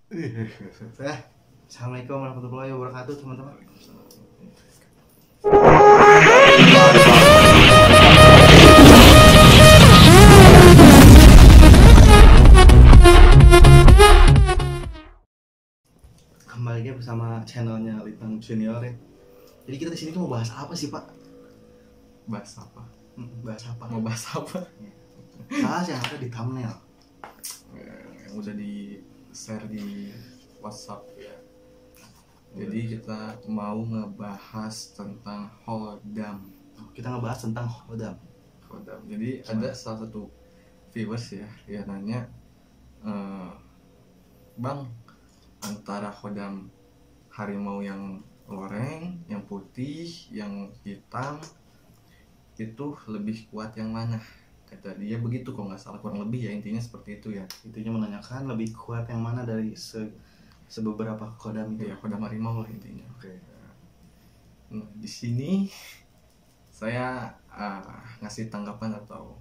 Assalamualaikum warahmatullahi wabarakatuh teman-teman. Kembali lagi bersama channelnya Lintang Junior ya. Jadi kita di sini tuh mau bahas apa sih Pak? Bahas apa? Bahas apa? Mau bahas apa? Bahas yang ada di thumbnail. Yang udah di share di WhatsApp ya. Jadi kita mau ngebahas tentang Khodam. Kita ngebahas tentang Khodam. Jadi ada salah satu viewers ya, dia nanya, Bang, antara Khodam harimau yang loreng, yang putih, yang hitam, itu lebih kuat yang mana? Kata dia begitu, kok nggak salah, kurang lebih ya, intinya seperti itu ya. Intinya menanyakan lebih kuat yang mana dari sebeberapa Khodam itu. Ya, Khodam harimau lah intinya. Oke. Nah, di sini saya ngasih tanggapan atau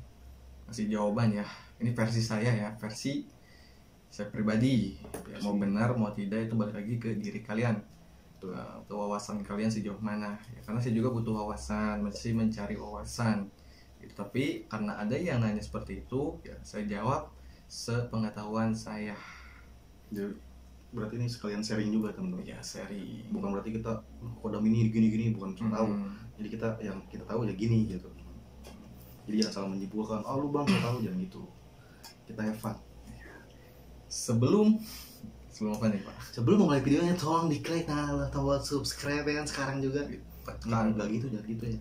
ngasih jawaban ya. Ini versi saya ya, versi saya pribadi. Ya, mau benar mau tidak itu balik lagi ke diri kalian. Atau wawasan kalian sejauh mana ya, karena saya juga butuh wawasan, masih mencari wawasan gitu. Tapi karena ada yang nanya seperti itu ya, saya jawab sepengetahuan saya. Jadi, berarti ini sekalian sharing juga teman-teman. Ya, sharing. Bukan berarti kita Khodam ini gini-gini, bukan tahu. Jadi kita yang kita tahu ya gini gitu. Jadi jangan salah menyimpulkan, oh lu bang gak tahu, jangan gitu. Kita have fun. Sebelum apa nih Pak? Sebelum mulai videonya tolong di-klik tombol subscribe ya kan sekarang juga. Enggak gitu, jangan gitu ya.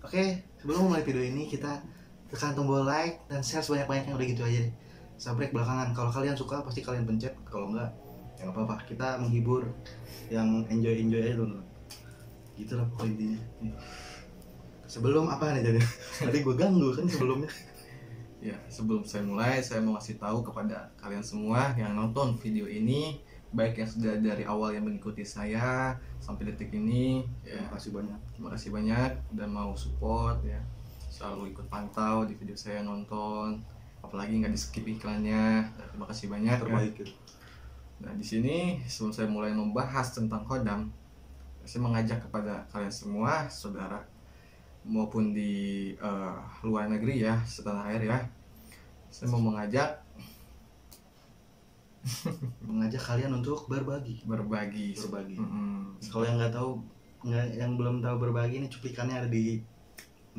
Oke, sebelum mulai video ini kita tekan tombol like dan share sebanyak-banyaknya, udah gitu aja deh. Subscribe belakangan. Kalau kalian suka pasti kalian pencet, kalau enggak ya enggak apa-apa. Kita menghibur yang enjoy aja dulu. Gitu lah pokoknya intinya. Sebelum apa nih jadi? Tadi gue ganggu kan sebelumnya. Ya, sebelum saya mulai, saya mau kasih tahu kepada kalian semua yang nonton video ini, baik yang sudah dari awal yang mengikuti saya sampai detik ini, ya, terima kasih banyak dan mau support ya, selalu ikut pantau di video saya nonton, apalagi nggak di skip iklannya. Terima kasih banyak. Terbaik ya. Nah, di sini sebelum saya mulai membahas tentang Khodam, saya mengajak kepada kalian semua, saudara maupun di luar negeri ya, setanah air ya, saya mau mengajak kalian untuk berbagi. Kalau yang nggak tahu, yang belum tahu berbagi, ini cuplikannya ada di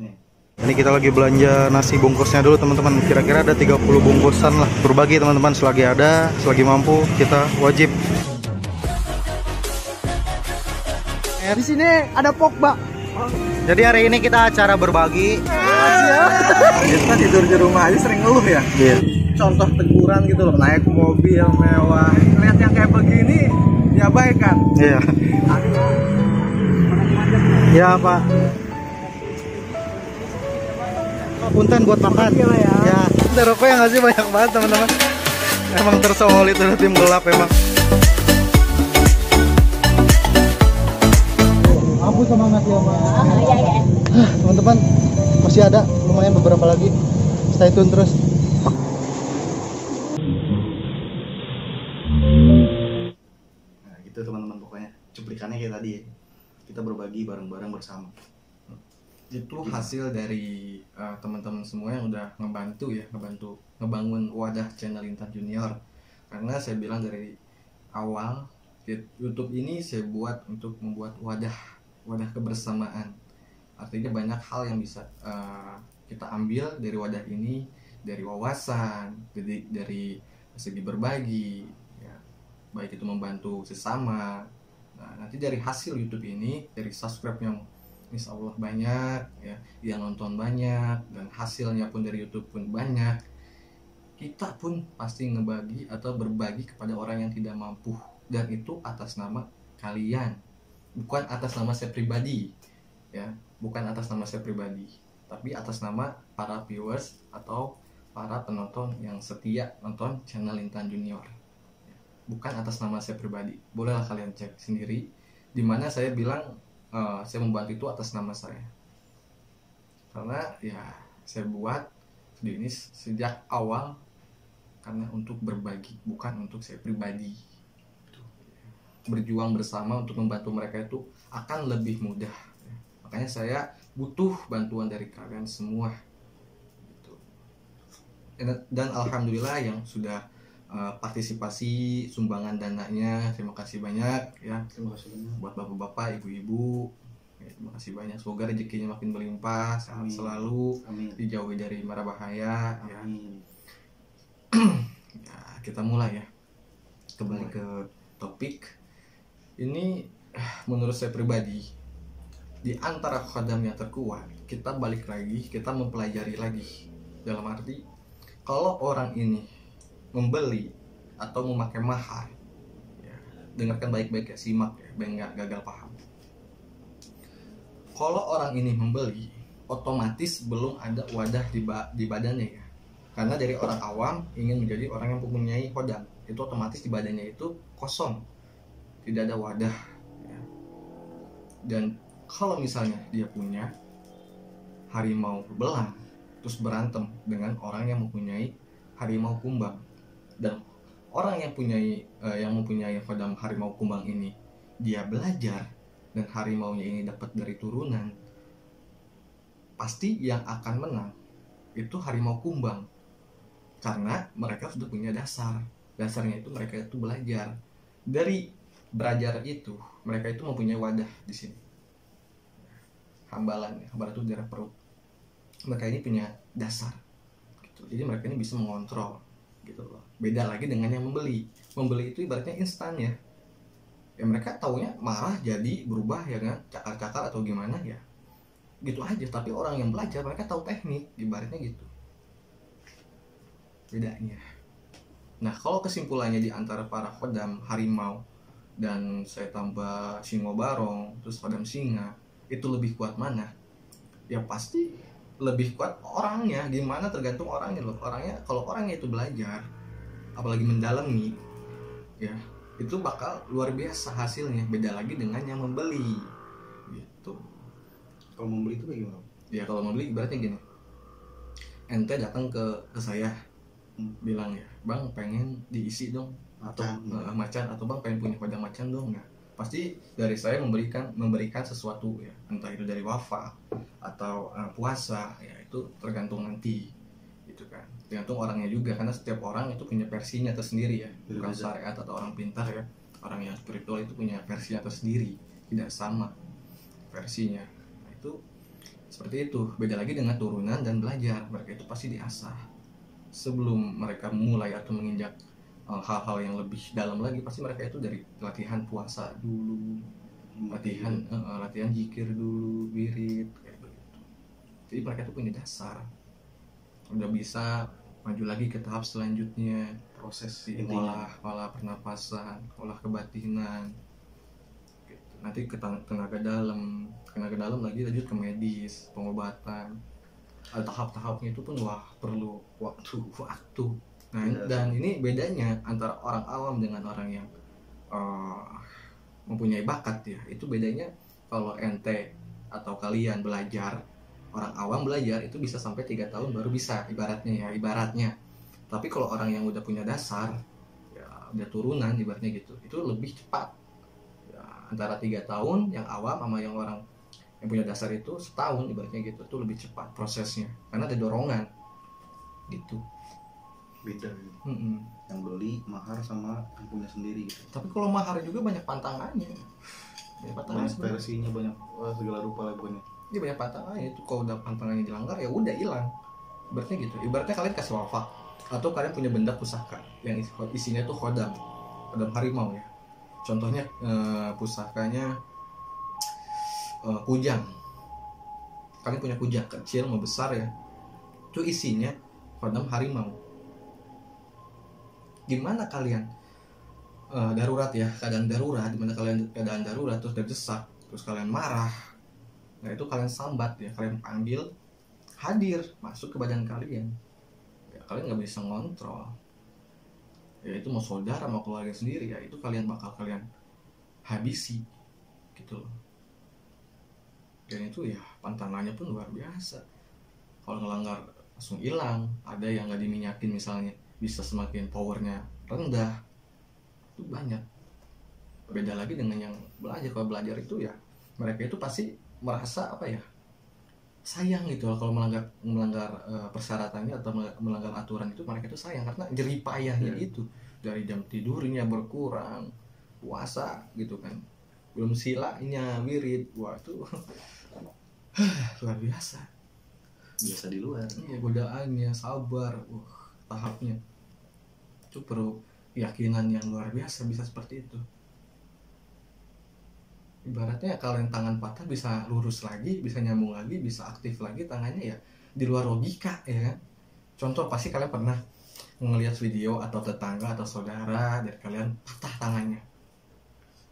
nih. Ini kita lagi belanja nasi bungkusnya dulu teman-teman, kira-kira ada 30 bungkusan lah. Berbagi teman-teman, selagi ada, selagi mampu kita wajib. Di sini ada Pogba. Jadi hari ini kita acara berbagi. Kita tidur di rumah aja sering ngeluh ya. Iya. Contoh teguran gitu loh, naik mobil mewah. Lihat yang kayak begini diabaikan. Iya. Ya Pak. Punten buat makan. Ya. Ada rokok yang ngasih banyak banget teman-teman. Emang tersongol itu tim gelap emang. Ampun semangat ya Mas. Teman-teman masih ada lumayan beberapa lagi. Stay tune terus. Nah gitu teman-teman, pokoknya cuplikannya kayak tadi ya. Kita berbagi bareng-bareng bersama. itu hasil dari teman-teman semua yang udah ngebantu ngebangun wadah channel Lintang Junior. Karena saya bilang dari awal, YouTube ini saya buat untuk membuat wadah kebersamaan. Artinya banyak hal yang bisa kita ambil dari wadah ini, dari wawasan, dari segi berbagi ya, baik itu membantu sesama. Nah, nanti dari hasil YouTube ini, dari subscribe yang insya Allah banyak ya, yang nonton banyak, dan hasilnya pun dari YouTube pun banyak, kita pun pasti ngebagi atau berbagi kepada orang yang tidak mampu, dan itu atas nama kalian, bukan atas nama saya pribadi ya, bukan atas nama saya pribadi, tapi atas nama para viewers atau para penonton yang setia nonton channel Lintang Junior, bukan atas nama saya pribadi. Bolehlah kalian cek sendiri di mana saya bilang saya membantu itu atas nama saya, karena ya saya buat video ini sejak awal karena untuk berbagi, bukan untuk saya pribadi. Berjuang bersama untuk membantu mereka itu akan lebih mudah. Makanya saya butuh bantuan dari kalian semua gitu. Dan alhamdulillah yang sudah partisipasi sumbangan dananya, terima kasih banyak ya. Terima kasih banyak. Buat bapak-bapak, ibu-ibu, ya, terima kasih banyak. Semoga rezekinya makin berlimpah, sehat Amin. selalu, Amin. dijauhi dari mara bahaya ya. Amin. Ya, kita mulai ya. Kembali ke topik. Ini menurut saya pribadi, di antara khodam yang terkuat, kita balik lagi, kita mempelajari lagi. Dalam arti, kalau orang ini membeli atau memakai mahar, ya, dengarkan baik-baik ya, simak ya, biar nggak gagal paham. Kalau orang ini membeli, otomatis belum ada wadah di badannya ya. Karena dari orang awam ingin menjadi orang yang mempunyai khodam, itu otomatis di badannya itu kosong, tidak ada wadah ya. Dan kalau misalnya dia punya harimau belang terus berantem dengan orang yang mempunyai harimau kumbang, dan orang yang mempunyai khodam harimau kumbang ini dia belajar dan harimaunya ini dapat dari turunan, pasti yang akan menang itu harimau kumbang, karena mereka sudah punya dasarnya itu mereka itu belajar. Dari belajar itu mereka itu mempunyai wadah di sini, hambalan itu daerah perut, mereka ini punya dasar gitu. Jadi mereka ini bisa mengontrol gitu loh. Beda lagi dengan yang membeli itu ibaratnya instan ya, mereka taunya marah jadi berubah ya kan, cakar-cakar atau gimana ya gitu aja. Tapi orang yang belajar mereka tahu teknik, ibaratnya gitu bedanya. Nah, kalau kesimpulannya di antara para khodam harimau dan saya tambah singo barong terus khodam singa, itu lebih kuat mana? Ya pasti lebih kuat orangnya. Gimana tergantung orangnya loh. Kalau orangnya itu belajar, apalagi mendalami ya, itu bakal luar biasa hasilnya. Beda lagi dengan yang membeli gitu. Kalau membeli itu bagaimana? Ya kalau membeli ibaratnya gini, ente datang ke saya bilang ya, bang pengen diisi dong atau macan, atau bang pengen punya khodam macan dong. Nah, pasti dari saya memberikan sesuatu ya, entah itu dari wafa atau puasa ya, itu tergantung nanti gitu kan, tergantung orangnya juga, karena setiap orang itu punya versinya tersendiri ya, bukan syariat atau orang pintar ya, orang yang spiritual itu punya versinya tersendiri, tidak sama versinya. Nah, itu seperti itu. Beda lagi dengan turunan dan belajar, mereka itu pasti diasah sebelum mereka mulai atau menginjak hal-hal yang lebih dalam lagi. Pasti mereka itu dari latihan puasa dulu, latihan zikir dulu, wirid kayak begitu. Jadi mereka itu punya dasar, udah bisa maju lagi ke tahap selanjutnya, proses olah pernapasan, olah kebatinan gitu. Nanti ke tenaga dalam lagi, lanjut ke medis, pengobatan. Tahap-tahapnya itu pun perlu waktu. Nah, dan ini bedanya antara orang awam dengan orang yang mempunyai bakat ya. Itu bedanya, kalau ente atau kalian belajar, orang awam belajar itu bisa sampai 3 tahun baru bisa, ibaratnya. Tapi kalau orang yang udah punya dasar ya, udah turunan ibaratnya gitu, itu lebih cepat ya, antara 3 tahun yang awam sama yang orang yang punya dasar itu setahun ibaratnya gitu, itu lebih cepat prosesnya karena ada dorongan gitu. Beda yang beli mahar sama yang punya sendiri gitu. Tapi kalau mahar juga banyak pantangannya, banyak versinya, banyak segala rupa lagunya. Ini banyak pantangannya itu. Kalau udah pantangannya dilanggar ya udah hilang ibaratnya gitu. Ibaratnya kalian kasih wafa atau kalian punya benda pusaka yang isinya tuh khodam harimau ya, contohnya pusakanya kujang. Kalian punya kujang kecil mau besar ya, itu isinya khodam harimau. Gimana kalian darurat ya, keadaan darurat, dimana kalian keadaan darurat terus terdesak, terus kalian marah, nah itu kalian sambat ya, kalian panggil hadir masuk ke badan kalian ya, kalian nggak bisa ngontrol ya, itu mau saudara mau keluarga sendiri ya, itu bakal kalian habisi gitu loh. Dan itu ya pantangannya pun luar biasa. Kalau ngelanggar langsung hilang. Ada yang nggak diminyakin misalnya, bisa semakin powernya rendah. Itu banyak. Beda lagi dengan yang belajar. Kalau belajar itu ya mereka itu pasti merasa apa ya, sayang gitu loh kalau melanggar persyaratannya atau melanggar aturan itu. Mereka itu sayang karena jerih payahnya itu, dari jam tidurnya berkurang, puasa gitu kan, belum silanya wirid, wah itu luar biasa Biasa di luar. ya, godaannya, sabar, tahapnya itu perlu keyakinan yang luar biasa bisa seperti itu. Ibaratnya kalau yang tangan patah bisa lurus lagi, bisa nyambung lagi, bisa aktif lagi tangannya, ya di luar logika ya kan. Contoh, pasti kalian pernah ngelihat video atau tetangga atau saudara dari kalian patah tangannya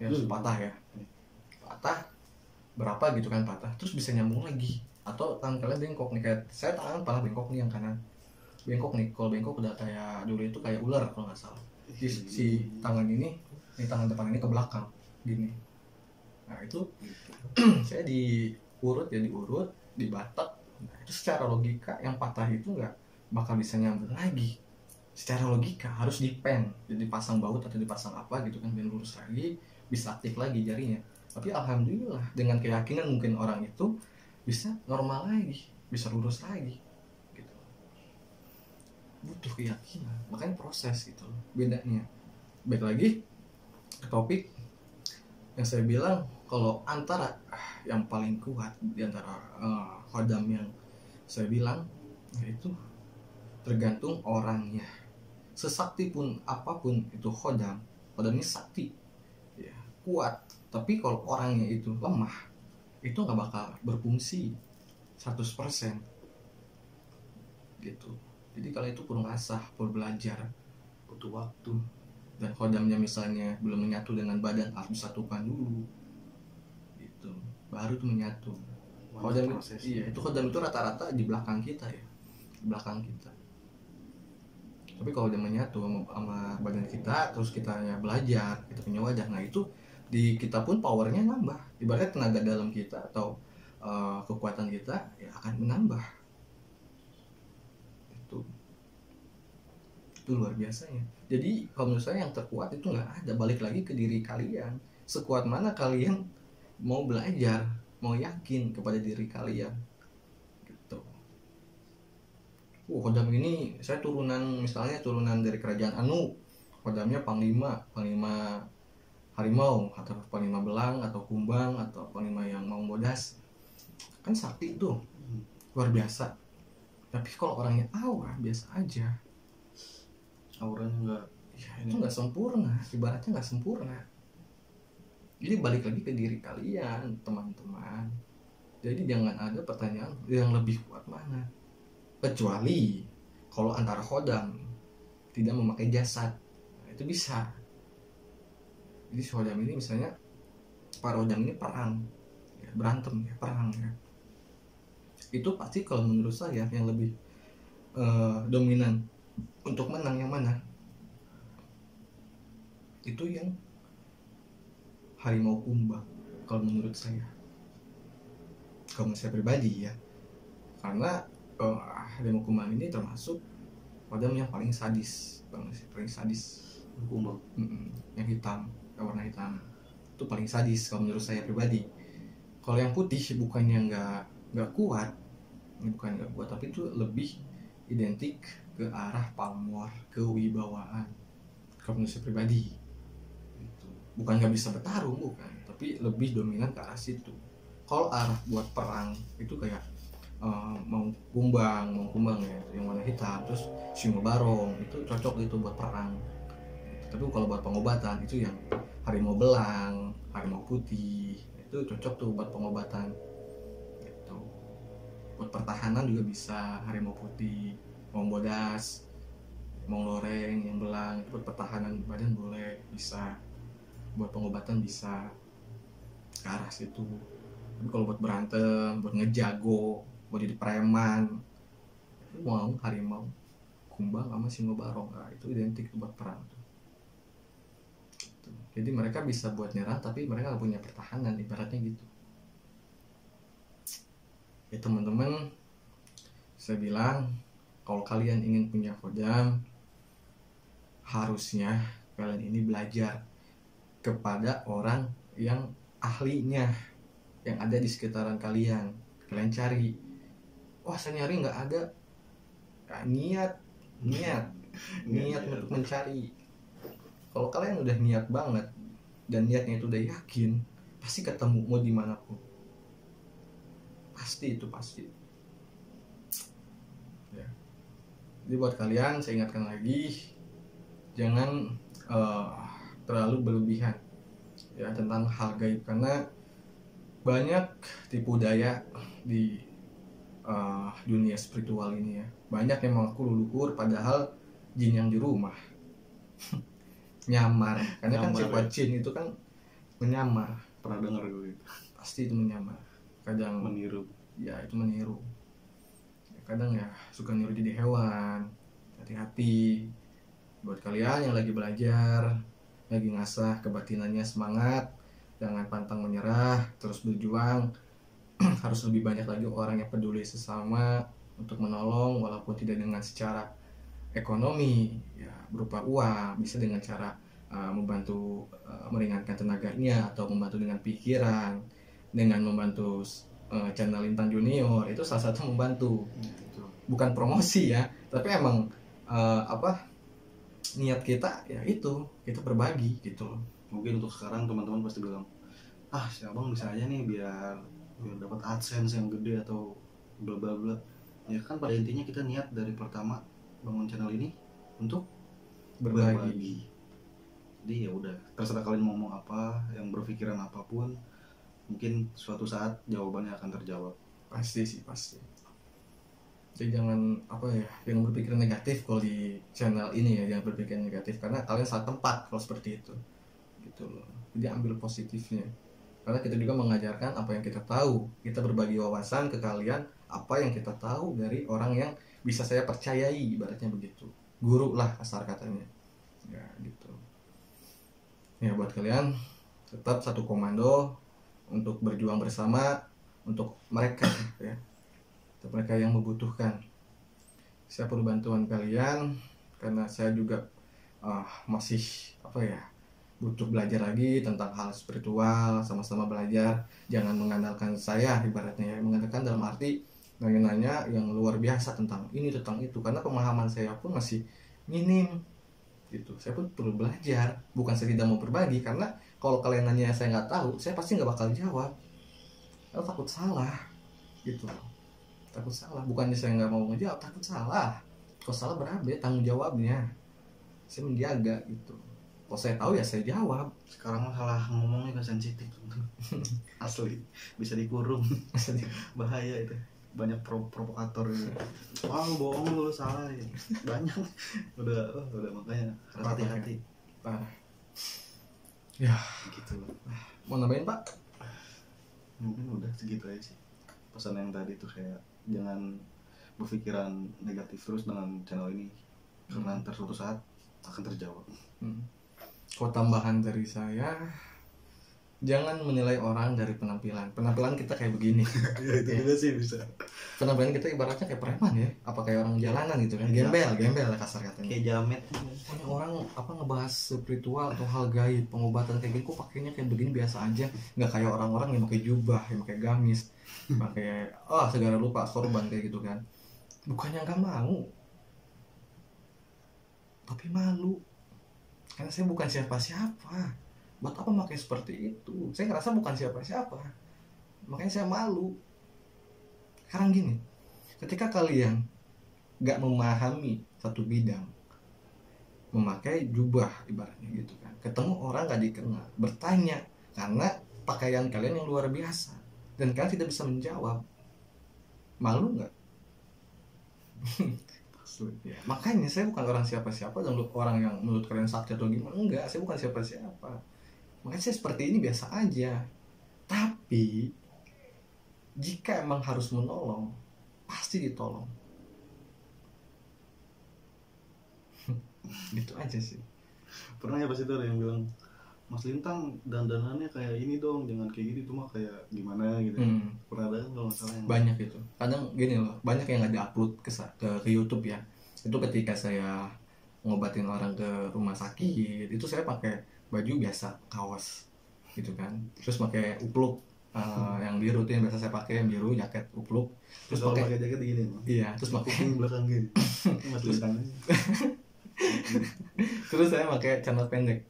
ya, patah ya, patah berapa gitu kan, patah terus bisa nyambung lagi. Atau tangan kalian bengkok nih, kayak saya tangan pala bengkok nih, yang kanan bengkok nih. Kalau bengkok udah kayak dulu itu kayak ular kalau nggak salah. Si tangan ini tangan depan ini ke belakang gini. Nah itu saya diurut, dibatak. Nah, itu secara logika yang patah itu nggak bakal bisa nyambung lagi. Secara logika harus dipen, jadi dipasang baut atau dipasang apa gitu kan, biar lurus lagi, bisa aktif lagi jarinya. Tapi alhamdulillah dengan keyakinan mungkin orang itu bisa normal lagi, bisa lurus lagi gitu. Butuh keyakinan, makanya proses gitu loh bedanya. Baik lagi ke topik yang saya bilang, kalau antara yang paling kuat di antara khodam yang saya bilang, yaitu tergantung orangnya. Sesakti pun apapun itu khodam ini sakti ya, kuat, tapi kalau orangnya itu lemah, itu nggak bakal berfungsi 100% gitu. Jadi kalau itu perlu ngasah, perlu belajar, Butuh waktu. dan khodamnya misalnya belum menyatu dengan badan, harus disatukan dulu gitu, baru tuh menyatu. Khodam iya, itu khodam itu rata-rata di belakang kita ya, di belakang kita. Tapi kalau udah menyatu sama badan kita, terus kita ya belajar, kita punya wajah, nah itu di kita pun powernya nambah. Ibaratnya tenaga dalam kita atau kekuatan kita ya akan menambah. Itu luar biasanya. Jadi kalau menurut saya yang terkuat itu nggak ada, balik lagi ke diri kalian. Sekuat mana kalian mau belajar, mau yakin kepada diri kalian gitu. Khodam ini saya misalnya turunan dari kerajaan Anu, khodamnya panglima harimau atau panglima belang atau kumbang atau panglima yang mau bodas, kan sakti tuh luar biasa. Tapi kalau orangnya awam biasa aja, auranya enggak ya itu nggak sempurna, ibaratnya nggak sempurna. Jadi balik lagi ke diri kalian teman-teman. Jadi jangan ada pertanyaan yang lebih kuat mana, kecuali kalau antara khodam tidak memakai jasad, nah, itu bisa. Jadi khodam ini misalnya para khodam ini perang ya, berantem ya, perang ya, itu pasti kalau menurut saya yang lebih dominan untuk menang yang mana? Itu yang harimau kumbang kalau menurut saya, kalau saya pribadi ya. Karena harimau kumbang ini termasuk khodam yang paling sadis, paling sadis. kumbang yang hitam, warna hitam itu paling sadis kalau menurut saya pribadi. Kalau yang putih bukannya nggak kuat, tapi itu lebih identik ke arah pamor, kewibawaan kalau menurut saya pribadi. Bukan nggak bisa bertarung, bukan, tapi lebih dominan ke arah situ. Kalau arah buat perang itu kayak mau kumbang ya, yang warna hitam, terus singo barong itu cocok gitu buat perang. Tapi kalau buat pengobatan itu yang harimau belang, harimau putih itu cocok tuh buat pengobatan gitu. Buat pertahanan juga bisa harimau putih, mau bodas, mau loreng yang belang, buat pertahanan badan boleh, bisa. Buat pengobatan bisa ke arah situ. Tapi kalau buat berantem, buat ngejago, buat jadi preman, mau harimau kumbang sama singo barong, nah, itu identik buat perang tuh. Gitu. Jadi mereka bisa buat nyerang tapi mereka gak punya pertahanan, ibaratnya gitu ya teman-teman. Saya bilang kalau kalian ingin punya khodam, harusnya kalian ini belajar kepada orang yang ahlinya, yang ada di sekitaran kalian. Kalian cari, wah saya nyari nggak ada. Nah, niat untuk mencari. Kalau kalian udah niat banget dan niatnya itu udah yakin, pasti ketemu mau dimanapun. Pasti. Ya. Jadi buat kalian saya ingatkan lagi, jangan terlalu berlebihan ya tentang hal gaib, karena banyak tipu daya di dunia spiritual ini ya. Banyak yang mengaku luluhur padahal jin yang di rumah. Nyamar, karena kan sifat jin itu kan menyamar. Pernah dengar gue gitu. Pasti itu menyamar. Kadang Meniru. Ya itu meniru. Kadang ya suka niru jadi hewan. Hati-hati buat kalian yang lagi belajar, lagi ngasah kebatinannya, semangat, jangan pantang menyerah, terus berjuang. Harus lebih banyak lagi orang yang peduli sesama untuk menolong, walaupun tidak dengan secara ekonomi ya berupa uang, bisa dengan cara membantu meringankan tenaganya, atau membantu dengan pikiran, dengan membantu channel Intan Junior. Itu salah satu membantu, bukan promosi ya, tapi emang niat kita ya itu, kita berbagi gitu. Mungkin untuk sekarang teman-teman pasti bilang, si abang bisa aja nih biar dapat AdSense yang gede atau bla bla bla. Ya kan pada intinya kita niat dari pertama bangun channel ini untuk berbagi. Jadi ya udah, terserah kalian mau ngomong apa, yang berpikiran apapun, mungkin suatu saat jawabannya akan terjawab. Pasti. Jadi jangan jangan berpikir negatif kalau di channel ini ya, jangan berpikir negatif, karena kalian salah tempat kalau seperti itu gitu loh. Jadi ambil positifnya, karena kita juga mengajarkan apa yang kita tahu, kita berbagi wawasan ke kalian apa yang kita tahu dari orang yang bisa saya percayai, ibaratnya begitu, guru lah kasar katanya ya gitu ya. Buat kalian tetap satu komando untuk berjuang bersama untuk mereka ya, untuk mereka yang membutuhkan. Saya perlu bantuan kalian, karena saya juga masih butuh belajar lagi tentang hal spiritual. Sama-sama belajar, jangan mengandalkan saya ibaratnya ya, mengandalkan dalam arti nanya-nanya yang luar biasa tentang ini tentang itu, karena pemahaman saya pun masih minim gitu. Saya pun perlu belajar, bukan saya tidak mau berbagi, karena kalau kalian nanya saya nggak tahu, saya pasti nggak bakal jawab. Saya takut salah gitu, takut salah. Bukannya saya nggak mau ngejawab, takut salah. Kalau salah berapa ya tanggung jawabnya, saya menjaga gitu. Kalau saya tahu ya saya jawab. Sekarang masalah ngomongnya kan sensitif. Asli, bisa dikurung. Bahaya itu. Banyak provokator gitu. Wah, lu bohong, lu salah ya. Banyak. Udah makanya hati-hati. Ya, gitu. Mau nambahin, Pak? Mungkin udah segitu aja sih. Pesan yang tadi tuh kayak jangan berpikiran negatif terus dengan channel ini, karena ntar suatu saat akan terjawab. Kalau tambahan dari saya, jangan menilai orang dari penampilan. Penampilan kita kayak begini. Itu juga sih bisa. Penampilan kita ibaratnya kayak preman ya, apa kayak orang jalanan gitu kan, gembel kasar katanya. Kayak jamet. Banyak orang ngebahas spiritual atau hal gaib, pengobatan kayak gini, kok pakainya kayak begini biasa aja, nggak kayak orang-orang yang pakai jubah, yang pakai gamis, pakai segala lupa sorban kayak gitu kan. Bukannya nggak mau, tapi malu. Karena saya bukan siapa-siapa. Buat apa pakai seperti itu? Saya ngerasa bukan siapa-siapa, makanya saya malu. Sekarang gini, ketika kalian gak memahami satu bidang, memakai jubah ibaratnya gitu kan, ketemu orang gak dikenal, bertanya karena pakaian kalian yang luar biasa, dan kalian tidak bisa menjawab, malu gak? Ya, makanya saya bukan orang siapa-siapa dan orang yang menurut kalian sakti atau gimana, enggak, saya bukan siapa-siapa. Makanya saya seperti ini biasa aja. Tapi jika emang harus menolong, pasti ditolong. Gitu aja sih. Pernah ya pas itu ada yang bilang, Mas Lintang dandanannya kayak ini dong, jangan kayak gini, tuh mah kayak gimana gitu. Pernah ada kan kalau masalah yang banyak itu. Kadang gini loh, banyak yang nggak diupload ke YouTube ya. Itu ketika saya ngobatin orang ke rumah sakit itu saya pakai baju biasa, kaos gitu kan, terus pakai upluk yang biru tuh yang biasa saya pakai, yang biru jaket upluk, terus kalau pakai pakai jaket gini iya, terus pakai kuping belakang gini mas belakang terus saya pakai celana pendek,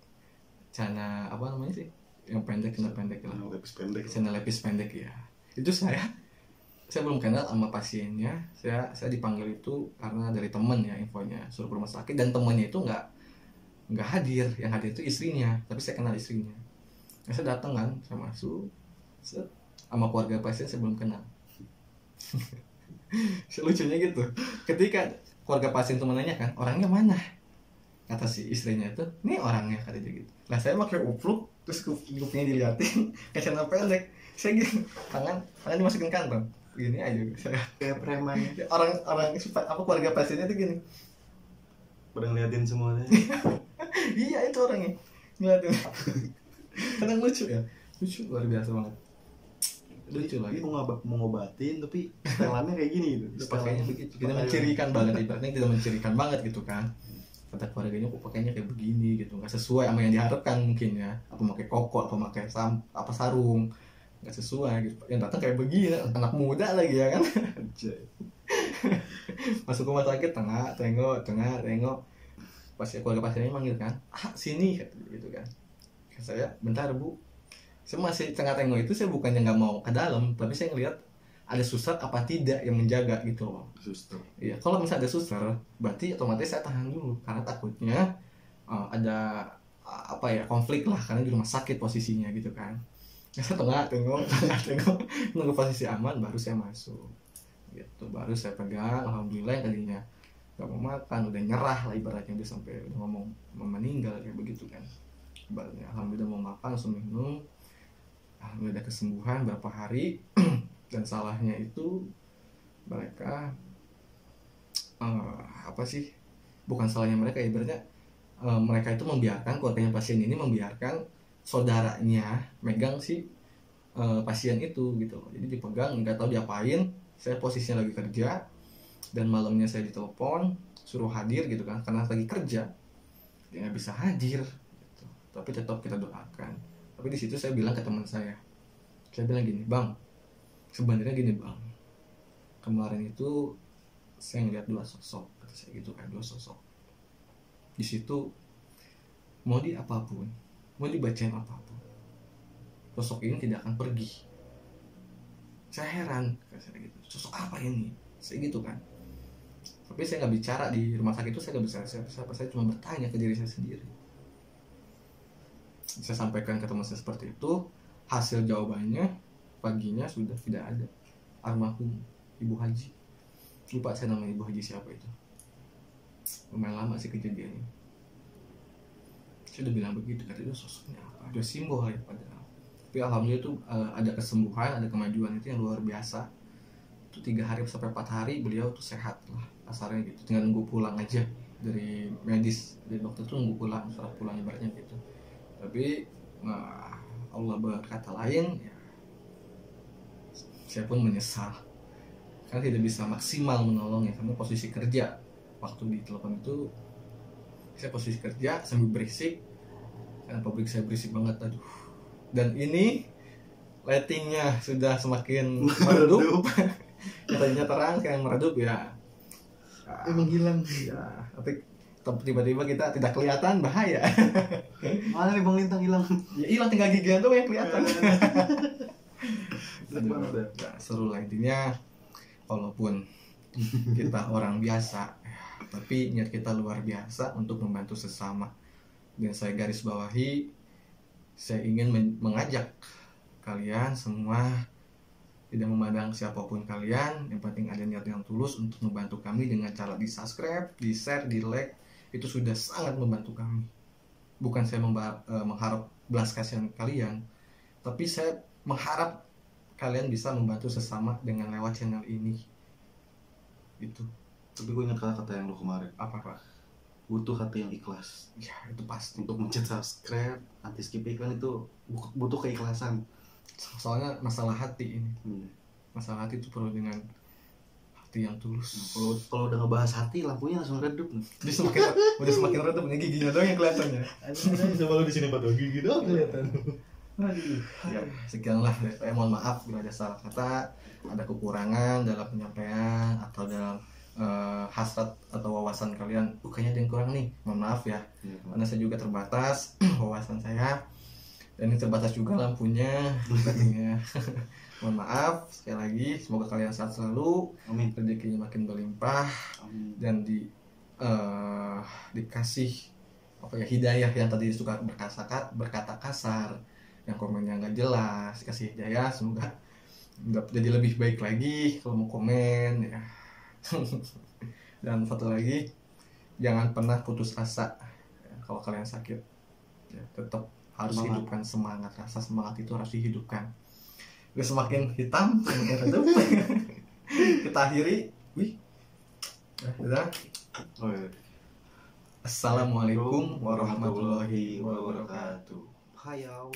celana apa namanya sih yang pendek, celana pendek lah, lepis pendek celana lepis pendek ya. Itu saya belum kenal sama pasiennya, saya dipanggil itu karena dari temen ya, infonya suruh ke rumah sakit, dan temennya itu nggak hadir, yang hadir itu istrinya, tapi saya kenal istrinya. Nah, saya datang kan, saya masuk, sama keluarga pasien saya belum kenal. Lucunya gitu, ketika keluarga pasien itu menanya kan, orangnya mana, kata si istrinya itu, ini orangnya, kata dia gitu. Nah saya pakai upluk, terus kupingnya diliatin, kayak celana pendek, saya gitu, tangan dimasukin kantong, gini aja saya. kayak preman Orang apa keluarga pasiennya itu gini. pada ngeliatin semuanya Iya itu orangnya ngeliatin. Kadang lucu ya, lucu luar biasa banget, lucu lagi. mau ngobatin tapi setelannya kayak gini gitu. Pakainya begitu, tidak mencirikan banget, ibaratnya tidak mencirikan banget gitu kan. Kata keluarganya kok pakainya kayak begini gitu, nggak sesuai sama yang diharapkan mungkin ya, apa pakai koko, apa pakai sarung, nggak sesuai gitu. Yang datang kayak begini, anak muda lagi ya kan. Masuk rumah sakit, tengok, pas keluarga pasiennya manggil kan, sini gitu kan. Saya bentar bu, saya masih tengok itu, saya bukannya nggak mau ke dalam, tapi saya ngeliat ada suster apa tidak yang menjaga gitu loh. Suster. Iya, kalau misalnya ada suster, berarti otomatis saya tahan dulu karena takutnya ada apa ya, konflik lah, karena di rumah sakit posisinya gitu kan. Saya tengok nunggu posisi aman baru saya masuk. Gitu, baru saya pegang, alhamdulillah yang tadinya nggak mau makan udah nyerah lah ibaratnya, udah sampai udah ngomong mau meninggal kayak begitu kan. Ibaratnya alhamdulillah mau makan langsung minum, alhamdulillah ada kesembuhan berapa hari. Dan salahnya itu mereka apa sih, bukan salahnya mereka, ibaratnya mereka itu membiarkan, keluarganya pasien ini membiarkan saudaranya megang si pasien itu gitu. Jadi dipegang, nggak tahu diapain. Saya posisinya lagi kerja dan malamnya saya ditelepon suruh hadir gitu kan, karena lagi kerja dia nggak bisa hadir gitu. Tapi tetap kita doakan. Tapi di situ saya bilang ke teman saya bilang gini, bang, sebenarnya gini bang, kemarin itu saya ngeliat dua sosok, kata saya gitu kan, dua sosok di situ, mau di apapun, mau dibacain apapun, sosok ini tidak akan pergi. Saya heran, kata saya gitu, sosok apa ini, saya gitu kan. Tapi saya nggak bicara di rumah sakit itu, saya nggak bisa siapa, saya cuma bertanya ke diri saya sendiri. Saya sampaikan ke teman saya seperti itu. Hasil jawabannya paginya sudah tidak ada almarhum Ibu Haji, lupa saya nama Ibu Haji siapa itu, lumayan lama sih kejadiannya. Saya udah bilang begitu, katanya sosoknya apa, ada simbol ya padahal. Tapi alhamdulillah itu ada kesembuhan, ada kemajuan itu yang luar biasa. Itu 3 hari sampai 4 hari beliau tuh sehat lah kasarnya gitu, tinggal nunggu pulang aja dari medis, dari dokter tuh nunggu pulang, surat pulang ibaratnya gitu. Tapi Allah berkata lain ya, saya pun menyesal karena tidak bisa maksimal menolongnya, karena posisi kerja waktu di telepon itu saya posisi kerja sambil berisik, karena pabrik saya berisik banget, aduh. Dan ini lightingnya sudah semakin meredup. Katanya terang kayak meredup ya, emang hilang ya, tapi tiba-tiba kita tidak kelihatan, bahaya. mana nih Bang Lintang hilang Ya hilang, tinggal gigian tuh yang kelihatan. Aduh, ya, seru lah intinya. Walaupun kita orang biasa, tapi niat kita luar biasa untuk membantu sesama. Dan saya garis bawahi, saya ingin mengajak kalian semua, tidak memandang siapapun kalian, yang penting ada niat yang tulus untuk membantu kami dengan cara di subscribe, di share, di like. Itu sudah sangat membantu kami. Bukan saya mengharap belas kasihan kalian, tapi saya mengharap kalian bisa membantu sesama dengan lewat channel ini. Itu. tapi gue ingat kata-kata yang lo kemarin, Apa Pak? butuh hati yang ikhlas. Ya itu pasti. Untuk mencet subscribe, anti skip iklan itu butuh keikhlasan. Soalnya masalah hati ini. Hmm. Masalah hati itu perlu dengan hati yang tulus. Kalau udah ngebahas hati, lampunya langsung redup nih. Udah semakin redup nih, giginya doang yang kelihatannya. Coba lu di sini patah gigi doang kelihatan. Aduh. Ya, sekianlah. Mohon maaf bila ada salah kata, ada kekurangan dalam penyampaian atau dalam hasrat atau wawasan kalian. Kayaknya ada yang kurang nih. Mohon maaf ya. Karena saya juga terbatas wawasan saya. Dan ini terbatas juga lampunya. Artinya mohon maaf sekali lagi, semoga kalian sehat selalu, Amin. rezekinya makin berlimpah, Amin. dan dikasih apa ya, hidayah yang tadi suka berkata kasar, yang komennya nggak jelas, dikasih hidayah, semoga nggak jadi lebih baik lagi kalau mau komen ya. Dan satu lagi, jangan pernah putus asa ya, kalau kalian sakit ya, tetap harus Semangat. hidupkan semangat. Rasa semangat itu harus dihidupkan. Udah semakin hitam, semakin redup. Kita akhiri. Wih. Udah. Oh, iya. Assalamualaikum warahmatullahi wabarakatuh. Hayau.